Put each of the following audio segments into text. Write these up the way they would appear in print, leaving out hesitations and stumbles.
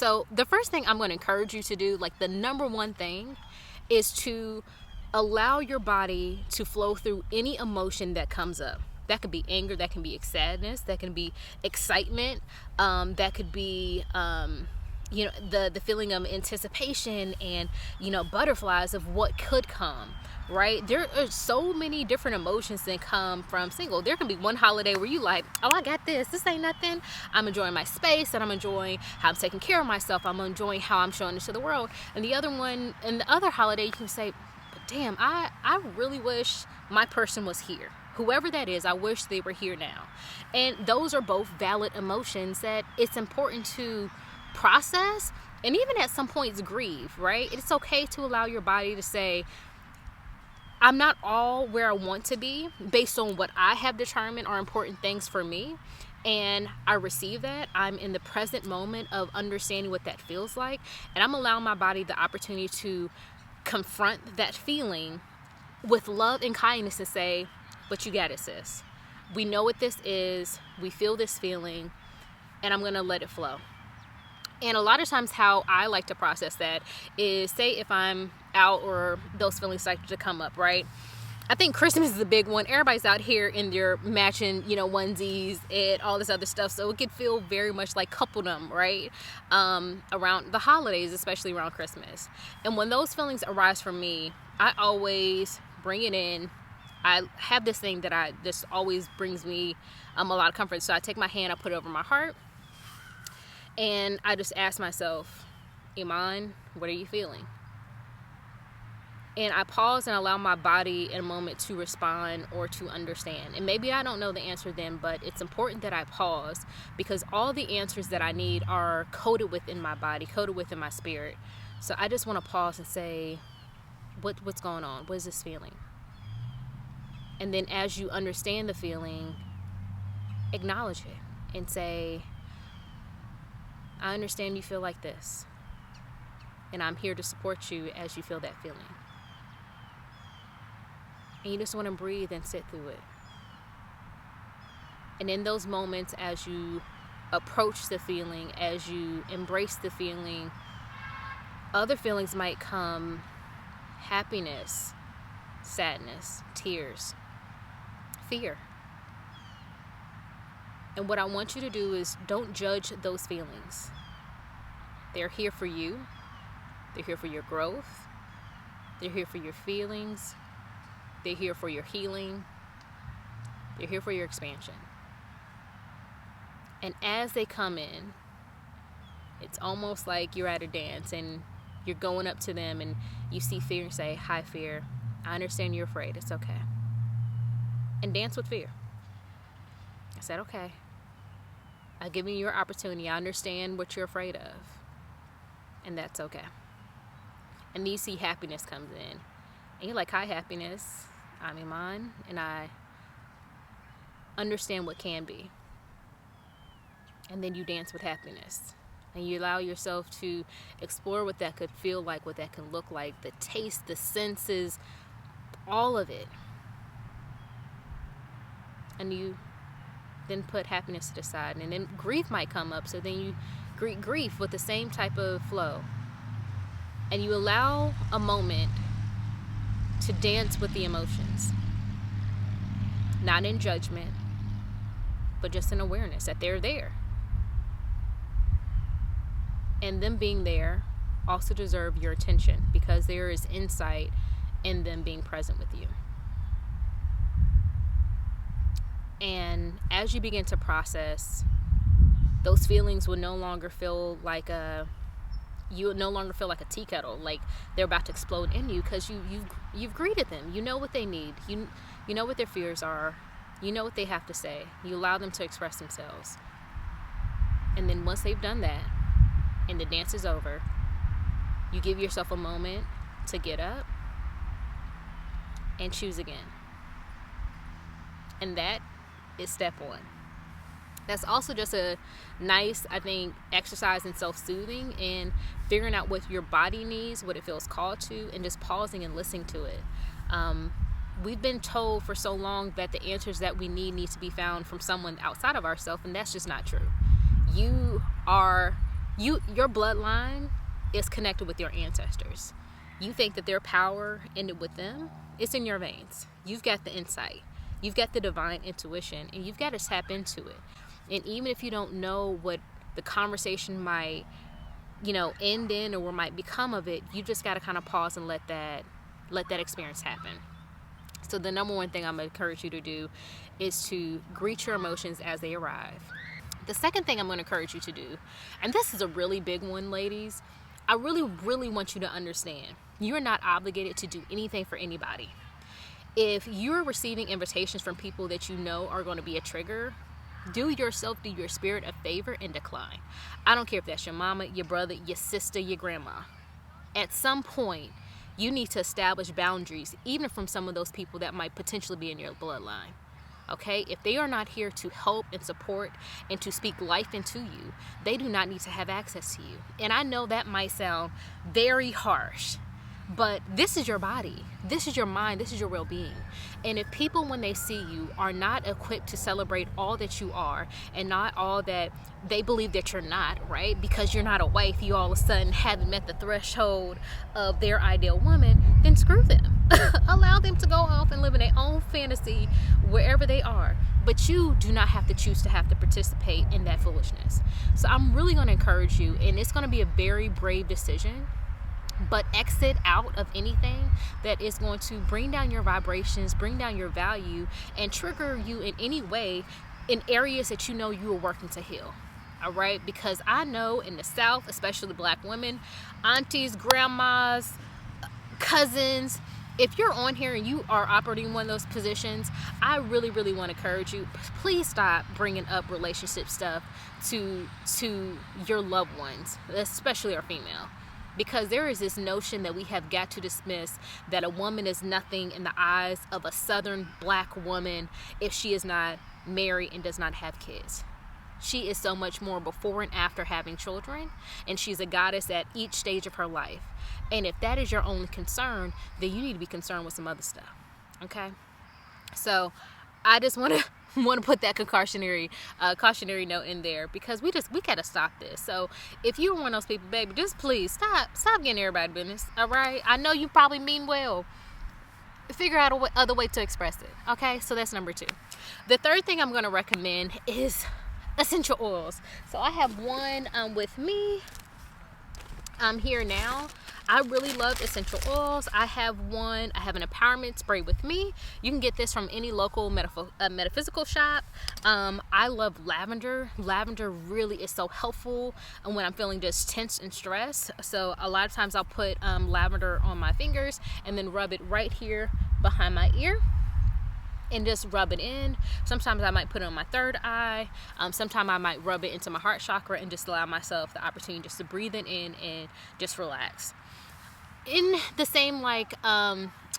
So the first thing I'm going to encourage you to do, like the number one thing, is to allow your body to flow through any emotion that comes up. That could be anger, that can be sadness, that can be excitement, that could be the feeling of anticipation and butterflies of what could come. Right? There are so many different emotions that come from single. There can be one holiday where you like, oh, I got this. This ain't nothing. I'm enjoying my space, and I'm enjoying how I'm taking care of myself. I'm enjoying how I'm showing this to the world. And the other one, and the other holiday, you can say, but damn, I really wish my person was here. Whoever that is, I wish they were here now. And those are both valid emotions that it's important to process, and even at some points grieve, right? It's okay to allow your body to say, I'm not all where I want to be based on what I have determined are important things for me. And I receive that. I'm in the present moment of understanding what that feels like. And I'm allowing my body the opportunity to confront that feeling with love and kindness and say, but you got it, sis. We know what this is. We feel this feeling, and I'm going to let it flow. And a lot of times how I like to process that is, say if I'm out or those feelings start to come up, right? I think Christmas is a big one. Everybody's out here in their matching, onesies and all this other stuff. So it could feel very much like coupledom, right? Around the holidays, especially around Christmas. And when those feelings arise for me, I always bring it in. I have this thing that this always brings me a lot of comfort. So I take my hand, I put it over my heart, and I just ask myself, Iman, what are you feeling? And I pause and allow my body in a moment to respond or to understand. And maybe I don't know the answer then, but it's important that I pause, because all the answers that I need are coded within my body, coded within my spirit. So I just want to pause and say, what's going on? What is this feeling? And then as you understand the feeling, acknowledge it and say, I understand you feel like this, and I'm here to support you as you feel that feeling. And you just want to breathe and sit through it. And in those moments, as you approach the feeling, as you embrace the feeling, other feelings might come: happiness, sadness, tears, fear. And what I want you to do is don't judge those feelings. They're here for you. They're here for your growth. They're here for your feelings. They're here for your healing. They're here for your expansion. And as they come in, it's almost like you're at a dance and you're going up to them and you see fear and say, hi, fear. I understand you're afraid. It's okay. And dance with fear. I said, okay. I've given you your opportunity. I understand what you're afraid of. And that's okay. And then you see happiness comes in. And you're like, hi, happiness. I'm Iman. And I understand what can be. And then you dance with happiness. And you allow yourself to explore what that could feel like, what that can look like, the taste, the senses, all of it. And you then put happiness to the side. And then grief might come up. So then you greet grief with the same type of flow. And you allow a moment to dance with the emotions. Not in judgment, but just in awareness that they're there. And them being there also deserve your attention, because there is insight in them being present with you. And as you begin to process, those feelings will no longer feel like you will no longer feel like a tea kettle, like they're about to explode in you, because you've greeted them. You know what they need. You know what their fears are. You know what they have to say. You allow them to express themselves. And then once they've done that, and the dance is over, you give yourself a moment to get up and choose again. And that is step one. That's also just a nice, I think, exercise in self-soothing and figuring out what your body needs, what it feels called to, and just pausing and listening to it. We've been told for so long that the answers that we need to be found from someone outside of ourselves, and that's just not true. You are Your bloodline is connected with your ancestors. You think that their power ended with them. It's in your veins. You've got the insight. You've got the divine intuition, and you've got to tap into it. And even if you don't know what the conversation might, end in, or what might become of it, you just got to kind of pause and let that experience happen. So the number one thing I'm going to encourage you to do is to greet your emotions as they arrive. The second thing I'm going to encourage you to do, and this is a really big one, ladies, I really, really want you to understand, you're not obligated to do anything for anybody. If you're receiving invitations from people that you know are going to be a trigger, do yourself, do your spirit a favor and decline. I don't care if that's your mama, your brother, your sister, your grandma. At some point, you need to establish boundaries, even from some of those people that might potentially be in your bloodline. Okay? If they are not here to help and support and to speak life into you, they do not need to have access to you. And I know that might sound very harsh, but this is your body, this is your mind, this is your well-being. And if people, when they see you, are not equipped to celebrate all that you are and not all that they believe that you're not, right? Because you're not a wife, you all of a sudden haven't met the threshold of their ideal woman, then screw them. Allow them to go off and live in their own fantasy wherever they are. But you do not have to choose to have to participate in that foolishness. So I'm really going to encourage you, and it's going to be a very brave decision, but exit out of anything that is going to bring down your vibrations, bring down your value, and trigger you in any way in areas that you know you are working to heal. All right? Because I know in the South, especially Black women, aunties, grandmas, cousins, if you're on here and you are operating one of those positions, I really, really want to encourage you, please stop bringing up relationship stuff to your loved ones, especially our female. Because there is this notion that we have got to dismiss that a woman is nothing in the eyes of a Southern Black woman if she is not married and does not have kids. She is so much more before and after having children, and she's a goddess at each stage of her life. And if that is your only concern, then you need to be concerned with some other stuff. Okay? So I just want to put that cautionary note in there, because we gotta stop this. So if you're one of those people, baby, just please stop getting everybody business. All right? I know you probably mean well. Figure out other way to express it. Okay? So that's number 2. The third thing I'm going to recommend is essential oils. So I have one with me. I'm here now. I really love essential oils. I have an empowerment spray with me. You can get this from any local metaphysical shop. I love lavender. Lavender really is so helpful when I'm feeling just tense and stressed. So a lot of times I'll put lavender on my fingers and then rub it right here behind my ear and just rub it in. Sometimes I might put it on my third eye. Sometimes I might rub it into my heart chakra and just allow myself the opportunity just to breathe it in and just relax. In the same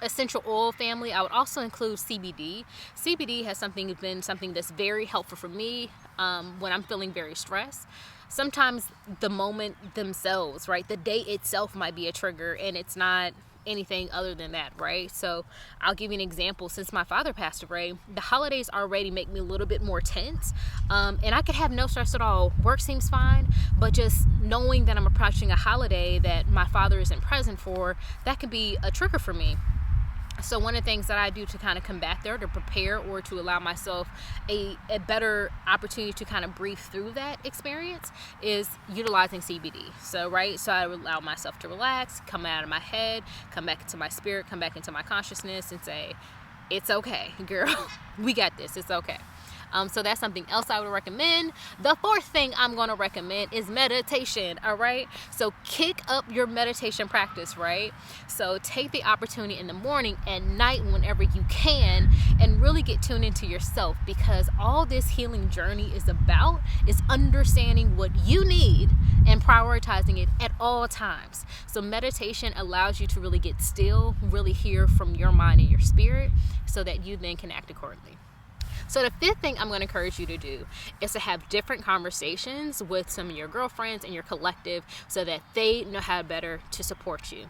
essential oil family, I would also include CBD. CBD has been something that's very helpful for me when I'm feeling very stressed. Sometimes the moment themselves, right, the day itself might be a trigger, and it's not anything other than that, right? So I'll give you an example. Since my father passed away, the holidays already make me a little bit more tense, and I could have no stress at all. Work seems fine, but just knowing that I'm approaching a holiday that my father isn't present for, that could be a trigger for me. So one of the things that I do to kind of combat there, to prepare or to allow myself a better opportunity to kind of breathe through that experience, is utilizing CBD. So I allow myself to relax, come out of my head, come back into my spirit, come back into my consciousness, and say, it's okay, girl. We got this. It's okay. So that's something else I would recommend. The fourth thing I'm going to recommend is meditation, all right? So kick up your meditation practice, right? So take the opportunity in the morning, at night, whenever you can, and really get tuned into yourself, because all this healing journey is about is understanding what you need and prioritizing it at all times. So meditation allows you to really get still, really hear from your mind and your spirit, so that you then can act accordingly. So the fifth thing I'm going to encourage you to do is to have different conversations with some of your girlfriends and your collective, so that they know how better to support you.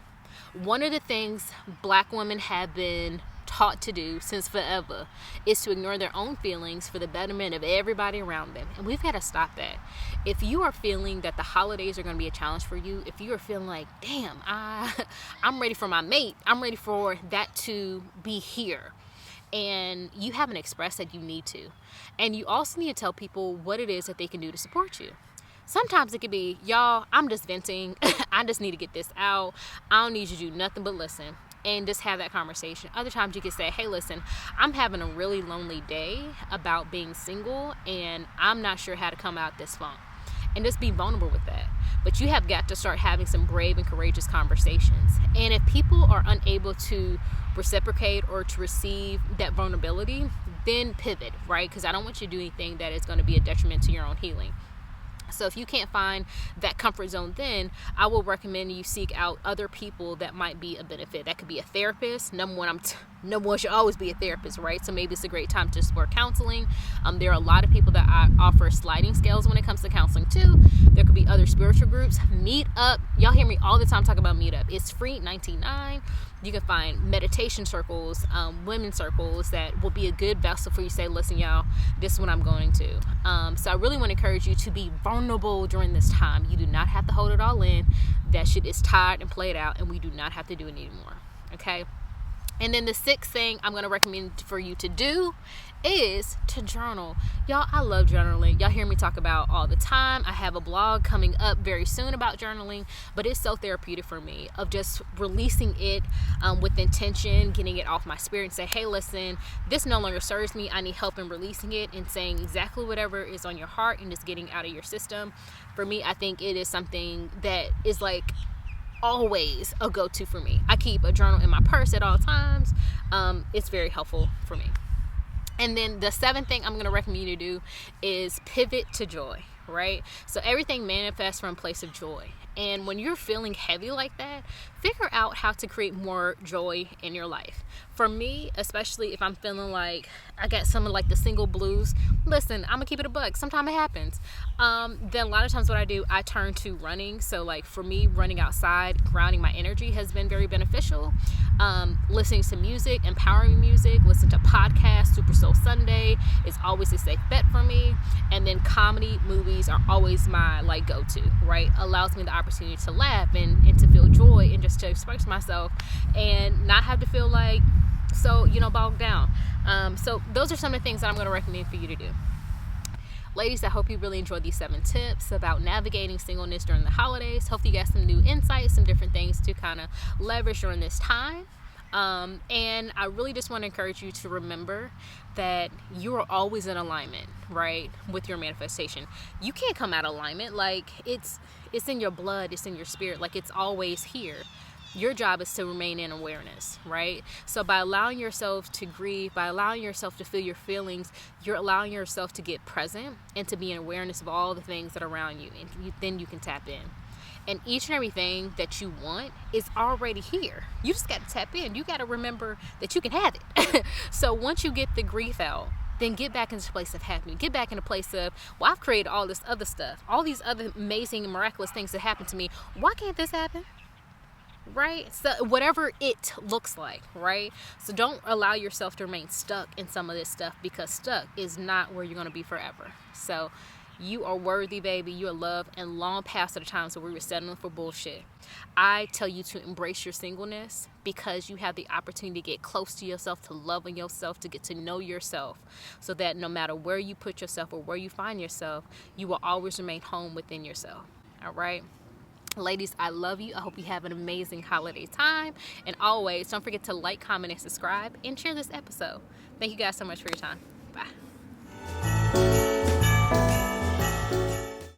One of the things Black women have been taught to do since forever is to ignore their own feelings for the betterment of everybody around them. And we've got to stop that. If you are feeling that the holidays are going to be a challenge for you, if you are feeling like, damn, I'm ready for my mate, I'm ready for that to be here, and you haven't expressed that you need to. And you also need to tell people what it is that they can do to support you. Sometimes it could be, y'all, I'm just venting. I just need to get this out. I don't need you to do nothing but listen, and just have that conversation. Other times you can say, hey, listen, I'm having a really lonely day about being single, and I'm not sure how to come out this funk. And just be vulnerable with that. But you have got to start having some brave and courageous conversations. And if people are unable to reciprocate or to receive that vulnerability, then pivot, right? Because I don't want you to do anything that is going to be a detriment to your own healing. So if you can't find that comfort zone, then I will recommend you seek out other people that might be a benefit. That could be a therapist. Number one should always be a therapist, right? So maybe it's a great time to explore counseling. There are a lot of people that offer sliding scales when it comes to counseling too. There could be other spiritual groups. Meet up. Y'all hear me all the time talk about Meetup. It's free, $19.99. You can find meditation circles, women's circles that will be a good vessel for you to say, listen, y'all, this is what I'm going to. So I really want to encourage you to be vulnerable during this time. You do not have to hold it all in. That shit is tired and played out, and we do not have to do it anymore. Okay? And then the sixth thing I'm going to recommend for you to do is to journal. Y'all, I love journaling. Y'all hear me talk about all the time. I have a blog coming up very soon about journaling, but it's so therapeutic for me of just releasing it with intention, getting it off my spirit and say, hey, listen, this no longer serves me. I need help in releasing it and saying exactly whatever is on your heart and just getting out of your system. For me, I think it is something that is like always a go-to for me. I keep a journal in my purse at all times. It's very helpful for me. And then the seventh thing I'm going to recommend you to do is pivot to joy, right? So everything manifests from a place of joy. And when you're feeling heavy like that, figure out how to create more joy in your life. For me, especially if I'm feeling like I got some of like the single blues, listen, I'm gonna keep it a buck. Sometimes it happens. Then a lot of times what I do, I turn to running. So like for me, running outside, grounding my energy has been very beneficial. Listening to music, empowering music, listen to podcasts. Super Soul Sunday is always a safe bet for me. And then comedy movies are always my like go-to, right? Allows me the opportunity to laugh and to feel joy and just to express myself and not have to feel like bogged down. So those are some of the things that I'm going to recommend for you to do. Ladies, I hope you really enjoyed these 7 tips about navigating singleness during the holidays. Hopefully you got some new insights, some different things to kind of leverage during this time. And I really just want to encourage you to remember that you are always in alignment, right, with your manifestation. You can't come out of alignment. Like it's in your blood, it's in your spirit, like it's always here. Your job is to remain in awareness, right? So by allowing yourself to grieve, by allowing yourself to feel your feelings, you're allowing yourself to get present and to be in awareness of all the things that are around you. And then you can tap in. And each and everything that you want is already here. You just got to tap in. You got to remember that you can have it. So once you get the grief out, then get back into a place of happiness. Get back in a place of, well, I've created all this other stuff, all these other amazing and miraculous things that happen to me. Why can't this happen? Right? So whatever it looks like, right? So don't allow yourself to remain stuck in some of this stuff, because stuck is not where you're going to be forever. So you are worthy, baby. You are loved, and long past the times where we were settling for bullshit. I tell you to embrace your singleness, because you have the opportunity to get close to yourself, to love on yourself, to get to know yourself, so that no matter where you put yourself or where you find yourself, you will always remain home within yourself. All right? Ladies, I love you. I hope you have an amazing holiday time. And always, don't forget to like, comment, and subscribe, and share this episode. Thank you guys so much for your time.